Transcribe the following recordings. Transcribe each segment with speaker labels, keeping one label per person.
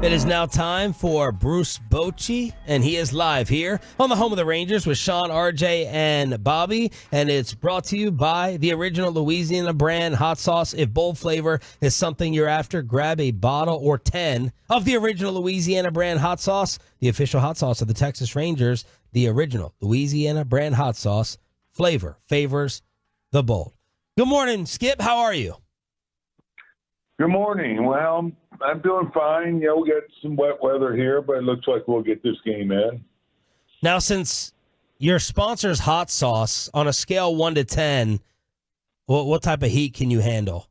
Speaker 1: It is now time for Bruce Bochy, and he is live here on the home of the Rangers with Shan, RJ, and Bobby. And it's brought to you by the original Louisiana brand hot sauce. If bold flavor is something you're after, grab a bottle or 10 of the original Louisiana brand hot sauce, the official hot sauce of the Texas Rangers. The original Louisiana brand hot sauce. Flavor favors the bold. Good morning, Skip. How are you?
Speaker 2: Good morning. Well, I'm doing fine. We got some wet weather here, but it looks like we'll get this game in.
Speaker 1: Now, since your sponsor's hot sauce, on a scale 1 to 10, what type of heat can you handle?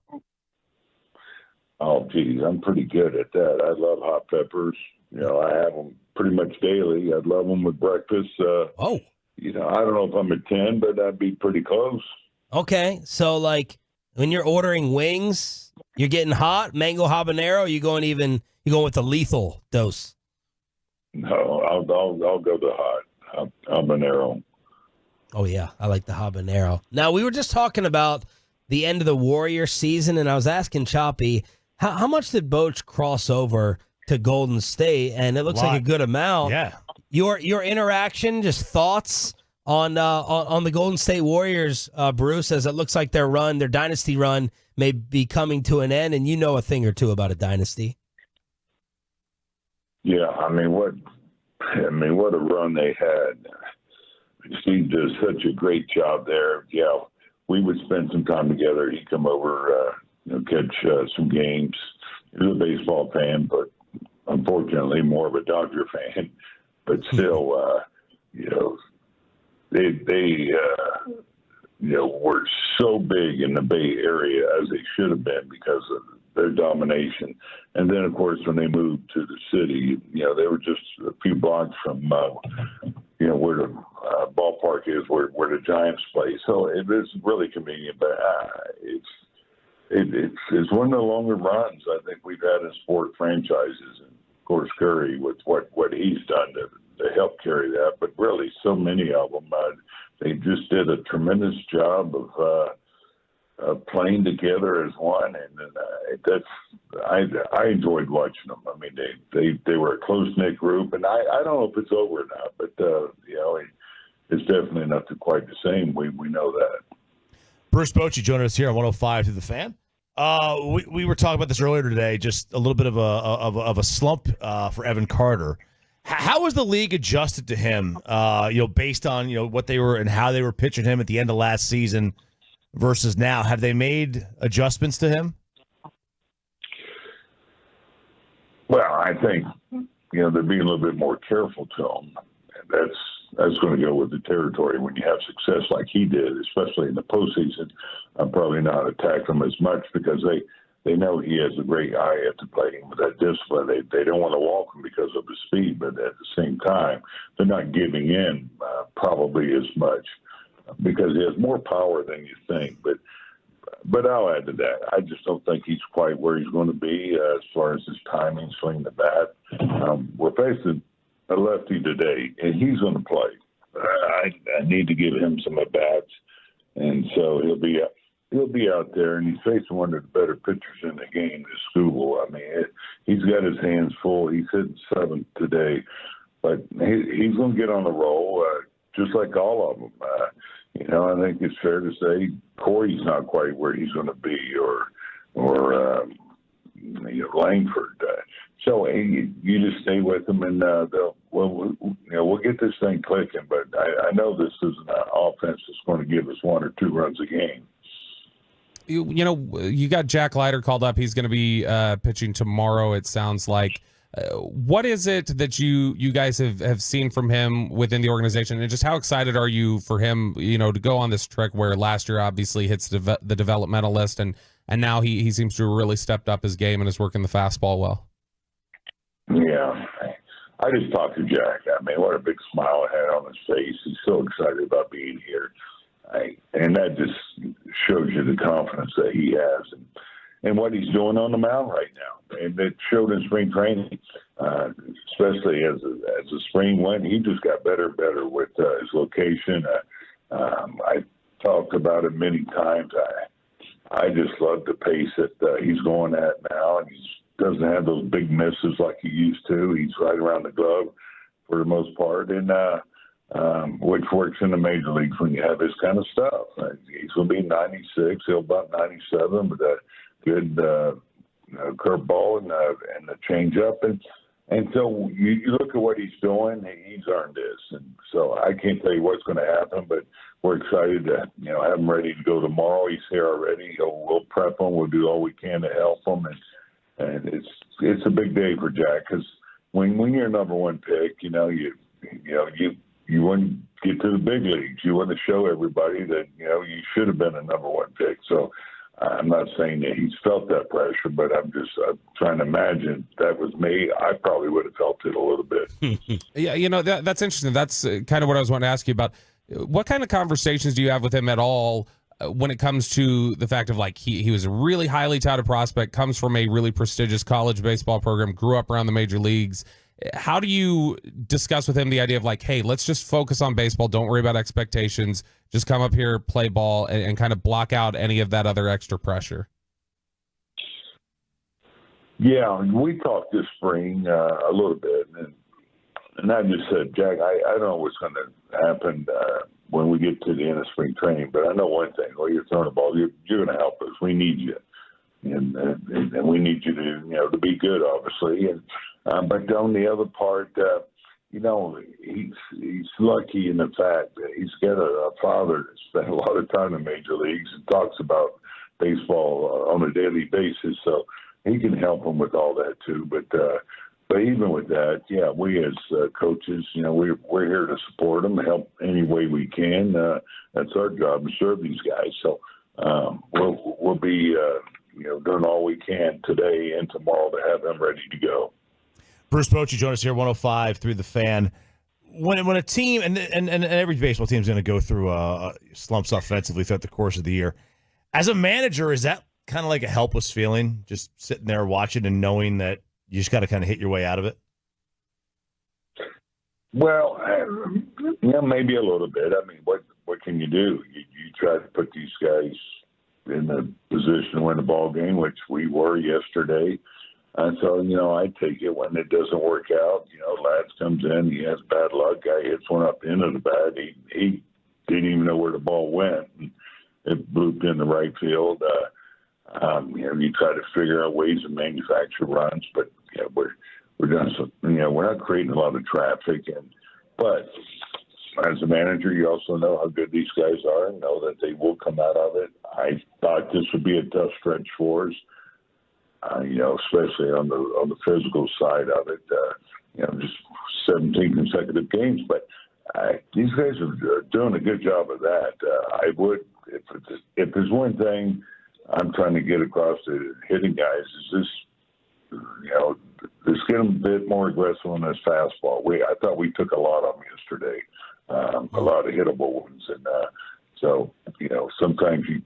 Speaker 2: Oh, geez, I'm pretty good at that. I love hot peppers. I have them pretty much daily. I'd love them with breakfast. I don't know if I'm a 10, but I'd be pretty close.
Speaker 1: Okay, so like when you're ordering wings, you're getting hot, mango habanero. You going with the lethal dose?
Speaker 2: No, I'll go the hot habanero.
Speaker 1: Oh yeah, I like the habanero. Now we were just talking about the end of the Warrior season, and I was asking Choppy how much did Boch cross over to Golden State, and it looks like a good amount.
Speaker 3: Yeah.
Speaker 1: Your interaction, just thoughts on the Golden State Warriors, Bruce, as it looks like their dynasty run may be coming to an end, and you know a thing or two about a dynasty.
Speaker 2: Yeah, what a run they had. Steve does such a great job there. Yeah, we would spend some time together. He'd come over, catch some games. He was a baseball fan, but unfortunately more of a Dodger fan. But still, they were so big in the Bay Area, as they should have been, because of their domination. And then, of course, when they moved to the city, they were just a few blocks from, where the ballpark is, where the Giants play. So it is really convenient, but it's one of the longer runs I think we've had in sport franchises. And, of course, Curry, with what he's done to help carry that, but really so many of them, they just did a tremendous job of playing together as one, and I enjoyed watching them. They were a close-knit group, and I don't know if it's over now, but it's definitely not quite the same. We know that.
Speaker 3: Bruce Bochy joining us here on 105 to the Fan. We were talking about this earlier today. Just a little bit of a slump for Evan Carter. How was the league adjusted to him? Based on what they were and how they were pitching him at the end of last season versus now. Have they made adjustments to him?
Speaker 2: Well, I think they're being a little bit more careful to him. That's going to go with the territory when you have success like he did, especially in the postseason. I'm probably not attacking him as much because they know he has a great eye at the plate with that discipline. They don't want to walk him because of his speed, but at the same time, they're not giving in probably as much because he has more power than you think. But I'll add to that. I just don't think he's quite where he's going to be as far as his timing, swinging the bat. We're facing a lefty today, and he's going to play. I need to give him some at-bats, and so he'll be out there, and he's facing one of the better pitchers in the game, this Scooble. He's got his hands full. He's hitting 7th today, but he's going to get on the roll, just like all of them. I think it's fair to say Corey's not quite where he's going to be, or Langford. So you just stay with them, and we'll get this thing clicking. But I know this is an offense that's going to give us 1 or 2 runs a game.
Speaker 4: You got Jack Leiter called up. He's going to be pitching tomorrow, it sounds like. What is it that you guys have seen from him within the organization, and just how excited are you for him, to go on this trek where last year obviously hits the developmental list, and now he seems to have really stepped up his game and is working the fastball well?
Speaker 2: Yeah, I just talked to Jack. What a big smile I had on his face. He's so excited about being here. And that just shows you the confidence that he has and what he's doing on the mound right now. And it showed in spring training, especially as the spring went. He just got better and better with his location. I talked about it many times. I just love the pace that he's going at now, and he's doesn't have those big misses like he used to. He's right around the glove for the most part, and which works in the major leagues when you have this kind of stuff. He's going to be 96. He'll about 97, but that good curveball and the changeup. And so you look at what he's doing, he's earned this. And so I can't tell you what's going to happen, but we're excited to have him ready to go tomorrow. He's here already. We'll prep him. We'll do all we can to help him. And it's a big day for Jack, because when you're number one pick, you want to get to the big leagues. You want to show everybody that you should have been a number one pick. So I'm not saying that he's felt that pressure, but I'm trying to imagine if that was me, I probably would have felt it a little bit.
Speaker 4: Yeah, that's interesting. That's kind of what I was wanting to ask you about. What kind of conversations do you have with him at all when it comes to the fact of, like, he was a really highly touted prospect, comes from a really prestigious college baseball program, grew up around the major leagues. How do you discuss with him the idea of, like, hey, let's just focus on baseball. Don't worry about expectations. Just come up here, play ball, and kind of block out any of that other extra pressure?
Speaker 2: Yeah, we talked this spring a little bit, and I just said, Jack, I don't know what's going to happen when we get to the end of spring training, but I know one thing: well, you're throwing the ball, you're going to help us. We need you, and we need you to be good, obviously. And but on the other part, he's lucky in the fact that he's got a father that spent a lot of time in major leagues and talks about baseball on a daily basis, so he can help him with all that too. But even with that, yeah, we as coaches, we're here to support them, help any way we can. That's our job, to serve these guys. So we'll be doing all we can today and tomorrow to have them ready to go.
Speaker 3: Bruce Bochy joined us here, 105 through the Fan. When a team, and every baseball team is going to go through slumps offensively throughout the course of the year. As a manager, is that kind of like a helpless feeling, just sitting there watching and knowing that you just got to kind of hit your way out of it?
Speaker 2: Well, maybe a little bit. I mean, what can you do? You try to put these guys in a position to win the ball game, which we were yesterday. And so, I take it when it doesn't work out. Lads comes in, he has bad luck. Guy hits one up into the bat. He didn't even know where the ball went. It blooped in the right field. You try to figure out ways to manufacture runs, but we're doing some. We're not creating a lot of traffic, but as a manager, you also know how good these guys are and know that they will come out of it. I thought this would be a tough stretch for us. Especially on the physical side of it, just 17 consecutive games. But these guys are doing a good job of that. I would, if there's one thing I'm trying to get across to hitting guys, is this, just get them a bit more aggressive on this fastball. I thought we took a lot of them yesterday, a lot of hittable ones, and so sometimes you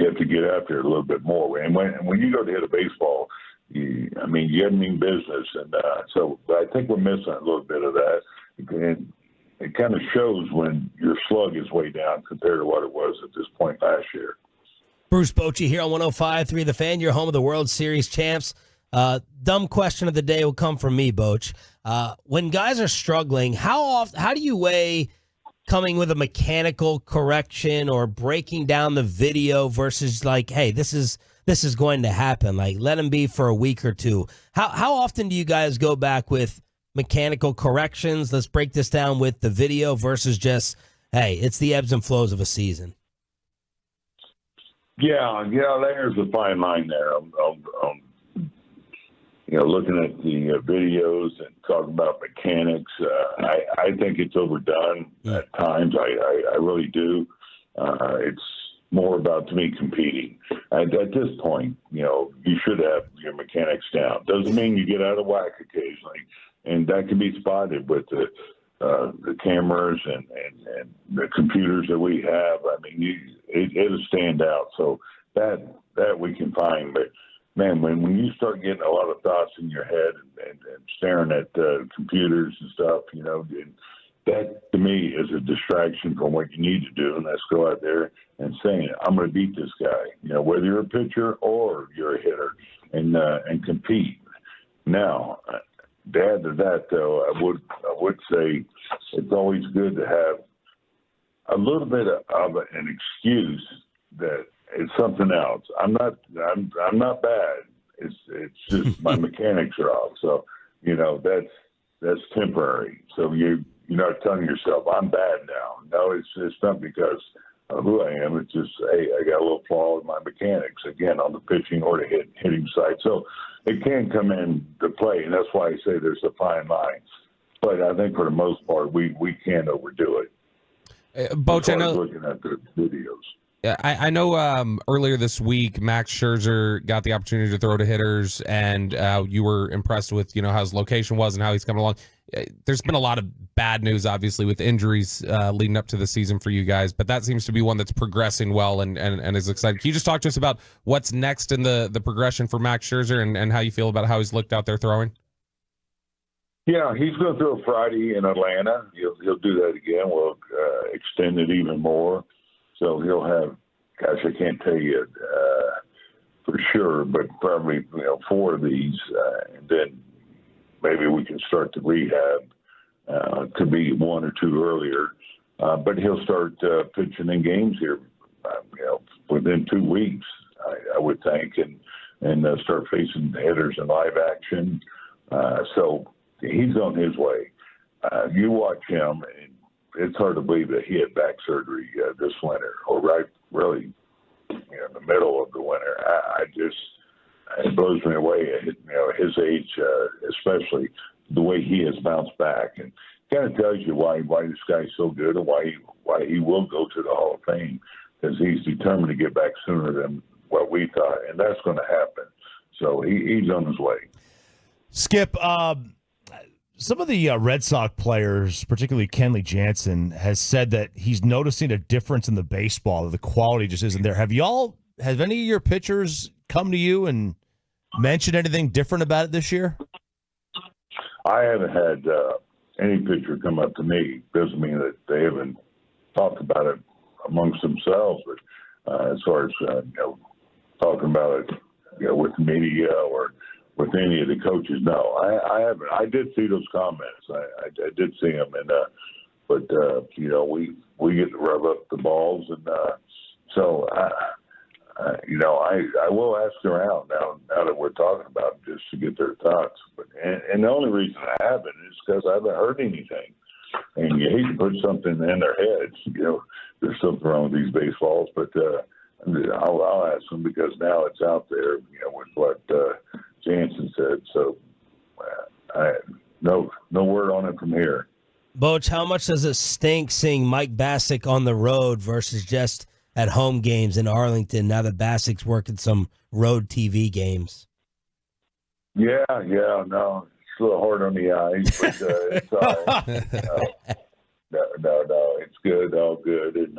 Speaker 2: have to get out there a little bit more. And when you go to hit a baseball, you haven't mean business. And so I think we're missing a little bit of that. And it kind of shows when your slug is way down compared to what it was at this point last year.
Speaker 1: Bruce Bochy here on 105.3 The Fan, your home of the World Series champs. Dumb question of the day will come from me, Boch. When guys are struggling, how do you weigh coming with a mechanical correction or breaking down the video versus like, hey, this is going to happen, like let him be for a week or two? How often do you guys go back with mechanical corrections? Let's break this down with the video versus just, hey, it's the ebbs and flows of a season.
Speaker 2: Yeah, there's a fine line there. Looking at the videos and talking about mechanics, I think it's overdone at times. I really do. It's more about, to me, competing. At this point, you should have your mechanics down. Doesn't mean you get out of whack occasionally, and that can be spotted with the cameras and the computers that we have. It'll stand out. So that we can find, but. Man, when you start getting a lot of thoughts in your head and staring at computers and stuff, that to me is a distraction from what you need to do. And let's go out there and saying, I'm going to beat this guy, whether you're a pitcher or you're a hitter. and compete. Now, to add to that, though, I would say it's always good to have a little bit of an excuse that it's something else. I'm not bad. It's just my mechanics are off. So, that's temporary. So you're not telling yourself I'm bad now. No, it's not because of who I am. It's just, hey, I got a little flaw with my mechanics, again, on the pitching or the hitting side. So it can come into play, and that's why I say there's a fine line. But I think for the most part, we can't overdo it.
Speaker 4: Boch, I know,
Speaker 2: looking at the videos.
Speaker 4: Yeah, I know earlier this week, Max Scherzer got the opportunity to throw to hitters, and you were impressed with, how his location was and how he's coming along. There's been a lot of bad news, obviously, with injuries leading up to the season for you guys, but that seems to be one that's progressing well and is exciting. Can you just talk to us about what's next in the progression for Max Scherzer and how you feel about how he's looked out there throwing?
Speaker 2: Yeah, he's going to throw Friday in Atlanta. He'll do that again. We'll extend it even more. So he'll have, gosh, I can't tell you for sure, but probably 4 of these, and then maybe we can start the rehab. Could be 1 or 2 earlier, but he'll start pitching in games here, within 2 weeks, I would think, and start facing the hitters in live action. So he's on his way. You watch him, and it's hard to believe that he had back surgery this winter, or really in the middle of the winter. It blows me away. His age, especially the way he has bounced back, and kind of tells you why this guy's so good and why he will go to the Hall of Fame, because he's determined to get back sooner than what we thought, and that's going to happen. So he's on his way.
Speaker 3: Skip, some of the Red Sox players, particularly Kenley Jansen, has said that he's noticing a difference in the baseball, that the quality just isn't there. Have any of your pitchers come to you and mentioned anything different about it this year?
Speaker 2: I haven't had any pitcher come up to me. Doesn't mean that they haven't talked about it amongst themselves, but as far as talking about it with the media or with any of the coaches, no, I haven't. I did see those comments. I did see them, and but we get to rub up the balls, and so I will ask around now that we're talking about it, just to get their thoughts. But and the only reason I haven't is because I haven't heard anything. And you hate to put something in their heads, there's something wrong with these baseballs, but I'll ask them, because now it's out there, with what Jansen said. So no word on it from here.
Speaker 1: Boch, how much does it stink seeing Mike Bassick on the road versus just at home games in Arlington, now that Bassick's working some road TV games?
Speaker 2: Yeah, no, it's a little hard on the eyes, but it's all right. No, it's good, all good, and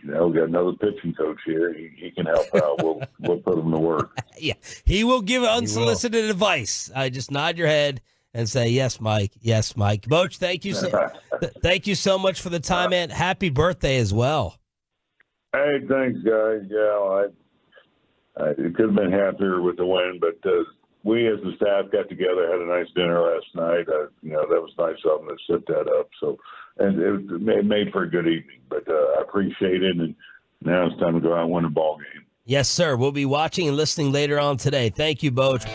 Speaker 2: we got another pitching coach here. He can help out. We'll put him to work.
Speaker 1: Yeah, he will give unsolicited advice. Just nod your head and say, yes, Mike. Yes, Mike. Boch, thank you thank you so much for the time, and happy birthday as well.
Speaker 2: Hey, thanks, guys. Yeah, I could have been happier with the win, but we as the staff got together, had a nice dinner last night. That was nice of them to set that up. So, and it made for a good evening. But I appreciate it, and now it's time to go out and win a ball game.
Speaker 1: Yes, sir. We'll be watching and listening later on today. Thank you, Boch.